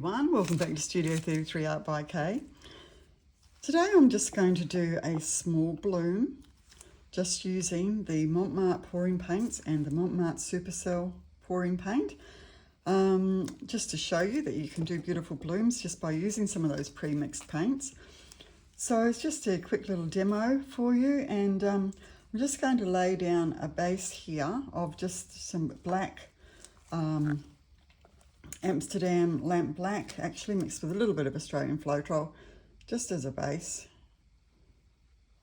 everyone, welcome back to Studio 33 Art by Kay. Today I'm just going to do a small bloom just using the Mont pouring paints and the Mont Supercell pouring paint, just to show you that you can do beautiful blooms just by using some of those pre-mixed paints. So it's just a quick little demo for you, and I'm just going to lay down a base here of just some black Amsterdam Lamp Black, actually mixed with a little bit of Australian Floetrol, just as a base.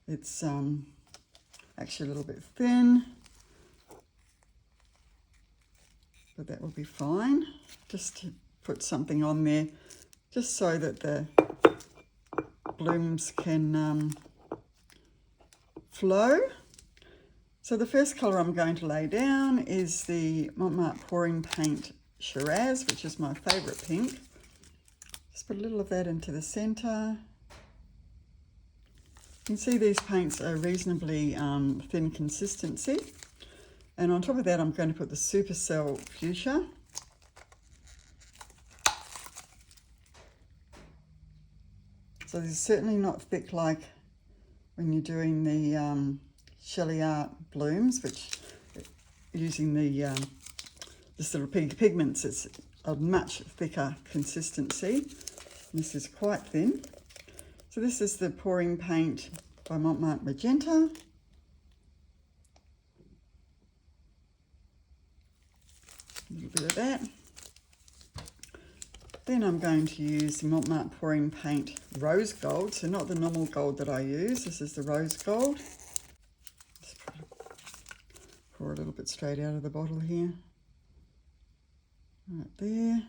It's actually a little bit thin, but that will be fine. Just to put something on there, just so that the blooms can flow. So the first colour I'm going to lay down is the Mont pouring paint Shiraz, which is my favourite pink. Just put a little of that into the centre. You can see these paints are reasonably thin consistency. And on top of that, I'm going to put the Supercell Fuchsia. So this is certainly not thick like when you're doing the Shelly Art blooms, which using the this little pigments, it's a much thicker consistency. This is quite thin. So this is the pouring paint by Mont Magenta. A little bit of that. Then I'm going to use the Mont pouring paint rose gold, so not the normal gold that I use. This is the rose gold. Just pour a little bit straight out of the bottle here. Right there.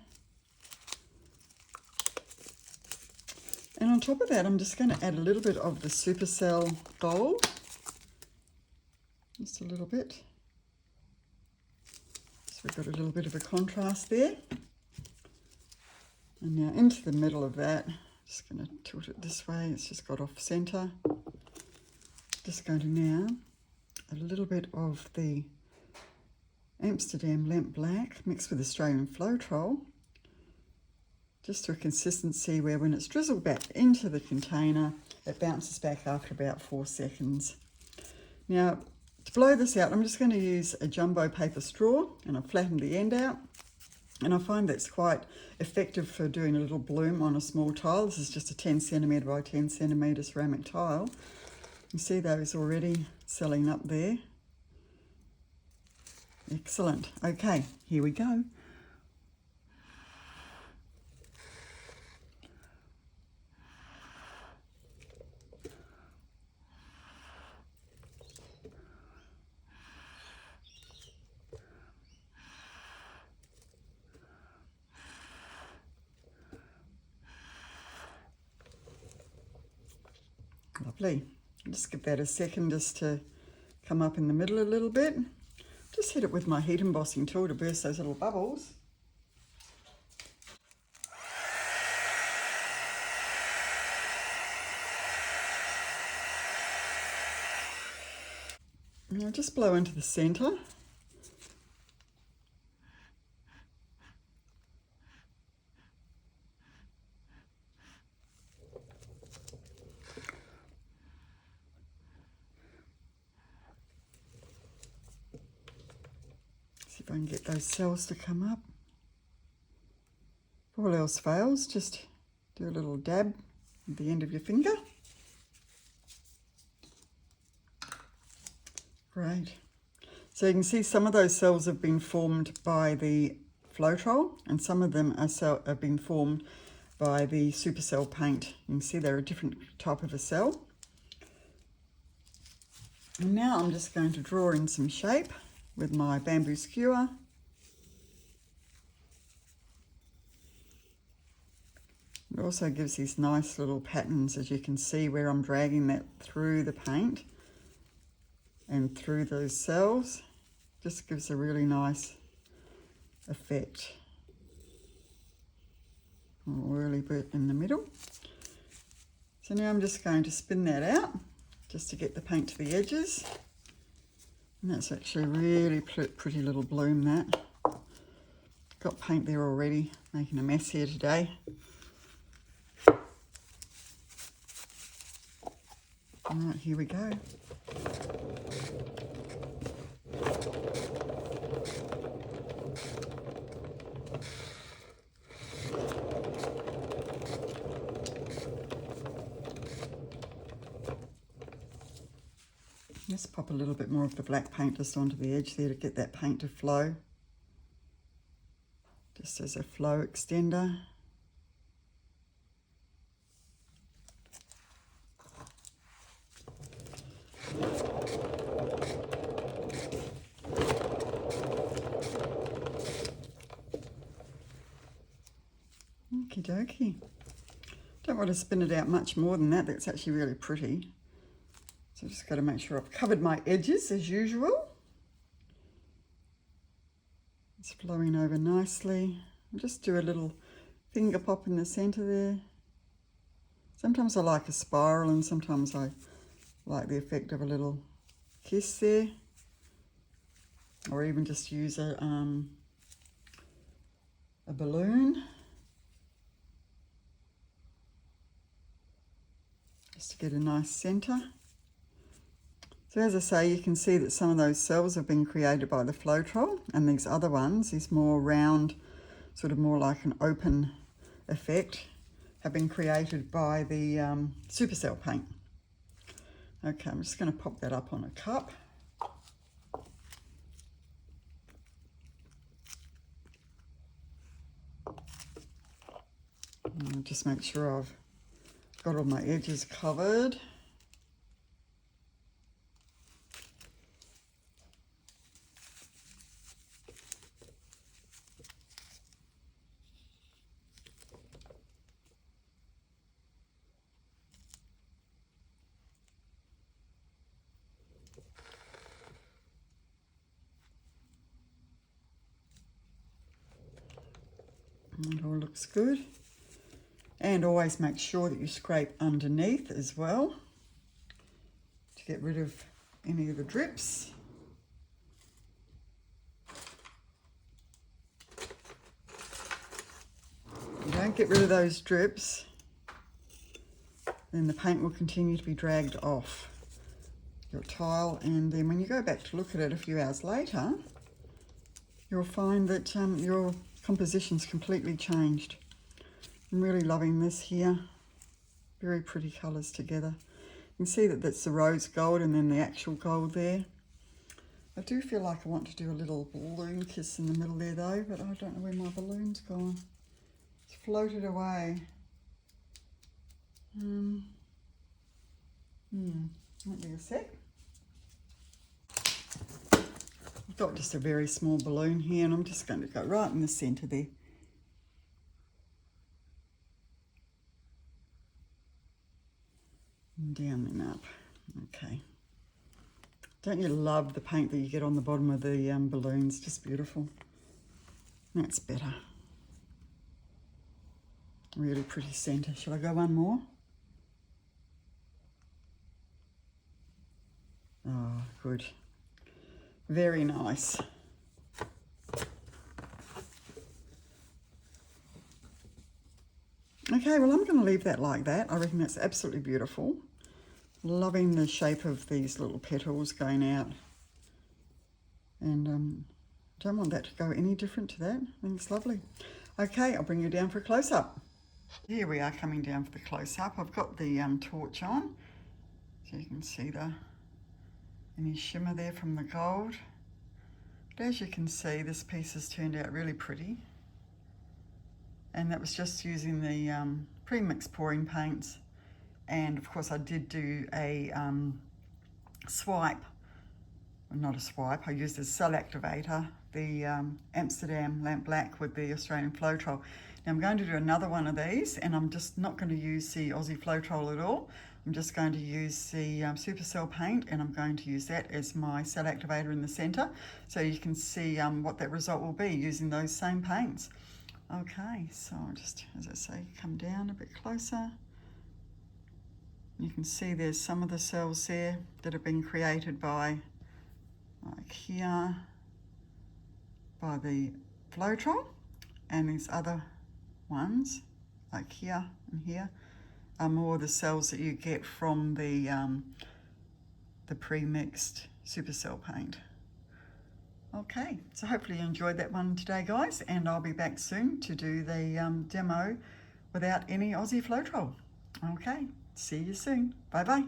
And on top of that, I'm just going to add a little bit of the Supercell gold. Just a little bit. So we've got a little bit of a contrast there. And now into the middle of that, just going to tilt it this way. It's just got off center. Just going to now add a little bit of the Amsterdam Lamp Black mixed with Australian Floetrol, just to a consistency where when it's drizzled back into the container, it bounces back after about 4 seconds. Now, to blow this out, I'm just going to use a jumbo paper straw, and I've flattened the end out, and I find that's quite effective for doing a little bloom on a small tile. This is just a 10 centimetre by 10 centimetre ceramic tile. You see those already selling up there. Excellent. Okay, here we go. Lovely. Just give that a second just to come up in the middle a little bit. Just hit it with my heat embossing tool to burst those little bubbles. Now just blow into the centre. See if I can get those cells to come up. If all else fails, just do a little dab at the end of your finger. Great. So you can see some of those cells have been formed by the Floetrol, and some of them have been formed by the Supercell paint. You can see they're a different type of a cell. And now I'm just going to draw in some shape with my bamboo skewer. It also gives these nice little patterns, as you can see, where I'm dragging that through the paint and through those cells. Just gives a really nice effect. A whirly bit in the middle. So now I'm just going to spin that out just to get the paint to the edges. And that's actually a really pretty little bloom, that. got paint there already, making a mess here today. All right, here we go. Let's pop a little bit more of the black paint just onto the edge there to get that paint to flow. Just as a flow extender. Okie dokie. Don't want to spin it out much more than that. That's actually really pretty. So just got to make sure I've covered my edges as usual. It's flowing over nicely. I'll just do a little finger pop in the center there. Sometimes I like a spiral and sometimes I like the effect of a little kiss there. Or even just use a balloon. Just to get a nice center. So as I say, you can see that some of those cells have been created by the Floetrol, and these other ones, these more round, sort of more like an open effect, have been created by the supercell paint. Okay, I'm just going to pop that up on a cup. And just make sure I've got all my edges covered. It all looks good. And always make sure that you scrape underneath as well to get rid of any of the drips. If you don't get rid of those drips, then the paint will continue to be dragged off your tile, and then when you go back to look at it a few hours later, you'll find that your composition's completely changed. I'm really loving this here. Very pretty colours together. You can see that that's the rose gold and then the actual gold there. I do feel like I want to do a little balloon kiss in the middle there though, but I don't know where my balloon's gone. It's floated away. Won't be a sec. I've got just a very small balloon here and I'm just going to go right in the centre there. And down and up. Okay. Don't you love the paint that you get on the bottom of the balloons? Just beautiful. That's better. Really pretty centre. Shall I go one more? Oh, good. Very nice. Okay, well, I'm going to leave that like that. I reckon that's absolutely beautiful. Loving the shape of these little petals going out. And don't want that to go any different to that. I think it's lovely. Okay, I'll bring you down for a close-up. Here we are coming down for the close-up. I've got the torch on, so you can see any shimmer there from the gold. But as you can see, this piece has turned out really pretty. And that was just using the pre-mixed pouring paints. And of course I did do a swipe, not a swipe, I used a cell activator, the Amsterdam Lamp Black with the Australian Floetrol. Now I'm going to do another one of these, and I'm just not going to use the Aussie Floetrol at all. I'm just going to use the supercell paint, and I'm going to use that as my cell activator in the centre, so you can see what that result will be using those same paints. Okay, so I'll just, as I say, come down a bit closer. You can see there's some of the cells there that have been created by, like here, by the Floetrol. and these other ones, like here and here, are more the cells that you get from the pre-mixed supercell paint. Okay, so hopefully you enjoyed that one today, guys, and I'll be back soon to do the demo without any Aussie Floetrol. Okay, see you soon. Bye-bye.